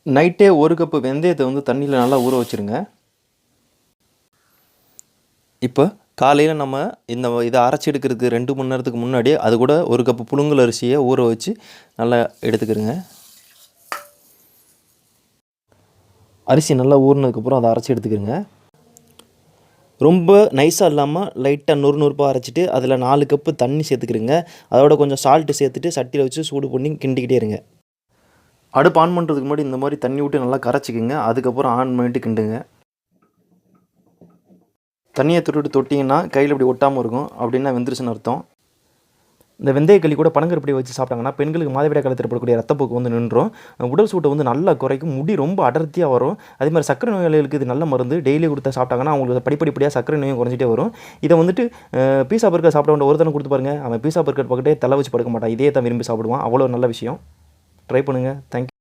நைட்டே 1 கப்பு வெந்தயத்தை வந்து தண்ணியில் நல்லா ஊற வச்சுருங்க. இப்போ காலையில் நம்ம இதை அரைச்சி எடுக்கிறதுக்கு 2 மணி நேரத்துக்கு முன்னாடியே அது கூட 1 கப்பு புழுங்கல் அரிசியை ஊற வச்சு நல்லா எடுத்துக்கிறங்க. அரிசி நல்லா ஊறினதுக்கப்புறம் அதை அரைச்சி எடுத்துக்கிறங்க. ரொம்ப நைஸாக இல்லாமல் லைட்டாக நொறுப்பாக அரைச்சிட்டு அதில் 4 கப்பு தண்ணி சேர்த்துக்கிறங்க. அதோட கொஞ்சம் சால்ட்டு சேர்த்துட்டு சட்டியில் வச்சு சூடு பண்ணி கிண்டிக்கிட்டே இருங்க. அடுப்பு ஆன் பண்ணுறதுக்கு முன்னாடி இந்த மாதிரி தண்ணி விட்டு நல்லா கரைச்சிக்கங்க. அதுக்கப்புறம் ஆன் பண்ணிவிட்டு கிண்டுங்க. தண்ணியை தொட்டிங்கன்னா கையில் இப்படி ஒட்டாமல் இருக்கும், அப்படின்னா வெந்துருச்சுன்னு அர்த்தம். இந்த வெந்தயக்களி கூட பனங்கருப்படியை வச்சு சாப்பிட்டாங்கன்னா பெண்களுக்கு மாதவிடாய் காலத்தில் ஏற்படக்கூடிய ரத்தப்போக்கு வந்து நின்றும், உடல் சூட்டை வந்து நல்லா குறைக்கும், முடி ரொம்ப அடர்த்தியாக வரும். அதே மாதிரி சர்க்கரை நோயாளிகளுக்கு இது நல்ல மருந்து. டெய்லி கொடுத்தா சாப்பிட்டாங்கன்னா அவங்களுக்கு படிப்படியாக சர்க்கரை நோயும் குறைஞ்சிட்டே வரும். இதை வந்துட்டு பீஸா பர்கர் சாப்பிட வேண்டிய ஒருத்தனை கொடுத்து பாருங்கள், அவன் பீஸா பர்கர் பக்கத்தே தலை வச்சு படுக்க மாட்டான், இதே தான் விரும்பி சாப்பிடுவான். அவ்வளோ நல்ல விஷயம். ட்ரை பண்ணுங்கள். தேங்க்யூ.